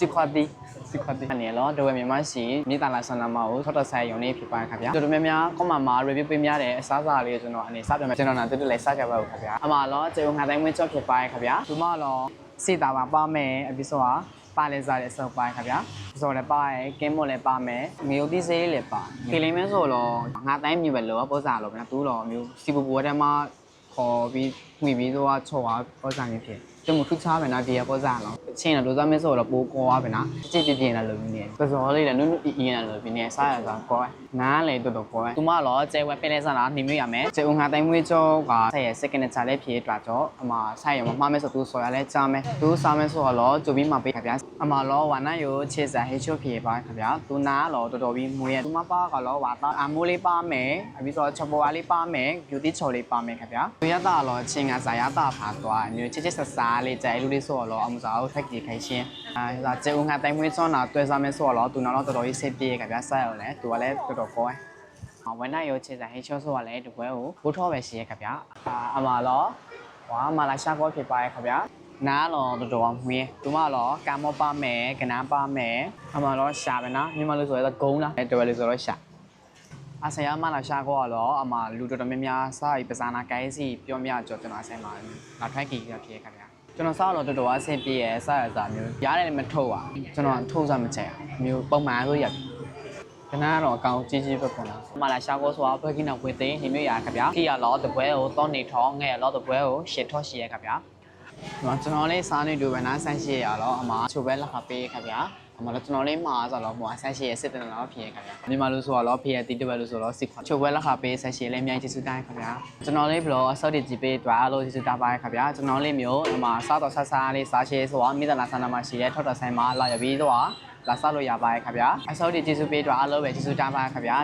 Sikwati အနေနဲ့တော့မြန်မာစီမြေတာလာဆန္ဒမကိုထောက်တော့ဆိုင်ရုံလေးဖြစ်ပါခင်ဗျာတော်တော်များများကွန်မန်မှာ review ပေးများတဲ့အစားအစာလေးကျွန်တော်အနေစပြမယ်ကျွန်တော်နာတူတူလေးစကြပါဦးခင်ဗျာအမှာတော့ကျေုံငါတိုင်းဝင်းချော့ဖြစ်ပါခင်ဗျာဒီမှာတော့စေတာပါမယ်အပြီးဆိုတာပါလဲစားတဲ့အစုပ်ပါခင်ဗျာဆိုတော့လည်းပါရဲကင်းမွန်လည်းပါမယ်မျိုးသီးစေးလည်းပါဒီလိမ့်မဲဆိုတော့ငါတိုင်းမျိုးပဲလို့ပေါ့စားလို့ဗျာတူတော့မျိုးစီပူပူတဲ့မှာခေါ်ပြီးမှီပြီးတော့ချော်သွားပေါ့စားမျိုးဖြစ်ကျမထူးခြားမယ်နော်ဒီရပေါ့စားတော့ချင်းတော့လိုစားမဲဆိုတော့ပိုးကောပဲနော်ကြည့်ပြင်းလာလို့ပြီးနေပစောလေးလည်းနုနုအင်းလာလို့ပြီးနေစားရတာကောနားလေတော်တော်ကောသူမတော့ကျဲဝဲပင်းလဲစားတာနေမျိုးရမယ်ကျဲဦးငါတိုင်းမွေးကြောကဆက်ရ second ချာလေးဖြည့်တွားကြောအမဆိုင်ရမမှားမဲဆိုသူဆော်ရလဲကြားမယ်သူစားမဲဆိုတော့ကြိုပြီးမှပေးခဗျာအမလောဝါနာယိုခြေစားဟေချိုဖြည့်ပါခဗျာသူနာတော့တော်တော်ပြီးမွေးရသူမပါကတော့ဝါတာအမိုးလေးပါမယ်အပြီးတော့ချပေါ်အားလေးပါမယ်ဗျူတီချော်လေးပါမယ်ခဗျာသူရတာတော့ချင်းကစားရတာဖာသွားမျိုးချစ်ချစ်ဆဆာလေးကျဲလူလေးဆိုတော့အမစားထက်ကြီးခိုင်းရှင်းဒါကျဲဦးငါတိုင်းမွေးစောနာတွဲစားမဲဆိုတော့သူနာတော့တော်တော်ကြီးစိတ်ပြေခဗျာစားရလဲသူကလည်းတော်တော်ကောဝန်နိုင်ရောခြေစားဟေချိုဆိုတော့လည်းဒီပွဲကိုဘိုးထောပဲရှိရခဗျာအမလောဝါမလာရှာကောဖြစ်ပါရခဗျာနားတော့တော်တော်မွေးသူမတော့ကာမောပါမယ်ကနာပါမယ်အမတော့ရှာပဲနော်မြန်မာလူဆိုတော့ဂုံးလားတော်ပဲလူဆိုတော့ရှာအဆရာမလာရှာကောတော့အမလူတော်တော်များများစားပြီးပဇာနာကိုင်းစီပြောမြကြောကျွန်တော်အဆင်မှာလာထိုက်ကြီးရဖြစ်ခဗျာကျွန်တော်စားတော့တော်တော်အဆင်ပြေရစားရစားမျိုးရားတယ်မထုတ်ပါကျွန်တော်ထုတ်စားမချက်မျိုးပုံမှန်ဆိုရကနာတော့အကောင်ကြီးကြီးပဲပုံလားမလာရှာကောဆိုတာဘယ်ကိနောက်ဝင်သိနေမျိုးရခဗျာခီရလောတပွဲကိုတောနေထောငဲ့လောတပွဲကိုရှစ်ထောရှိရခဗျာကျွန်တော်လေးစားနေတူပဲနားဆန်းရှိရတော့အမချိုပဲလက်ခပေးခဗျာအမလည်းကျွန်တော်လေးမှာဆိုတော့ဟိုဆန်းရှိရစစ်တယ်တော့ဖြစ်ရခဗျာမြန်မာလူဆိုတော့ဖေးရတီးတပဲလူဆိုတော့စစ်ခွန်ချိုပဲလက်ခပေးဆန်းရှိလေးအများကြီးကျေးဇူးတိုင်းခဗျာကျွန်တော်လေးဘလော့အစော့ဒီကြည့်ပေးတွားလို့ကျေးဇူးတာပါတယ်ခဗျာကျွန်တော်လေးမျိုးအမစားတော့ဆားလေးစားရှိဆိုတော့မိသားနာဆန္ဒမှာရှိတဲ့ထောက်တော်ဆိုင်မှာလာရပြီးတော့လာစားလို့ရပါတယ်ခဗျာအစော့ဒီကျေးဇူးပေးတွားအားလုံးပဲကျေးဇူးတားပါခဗျာ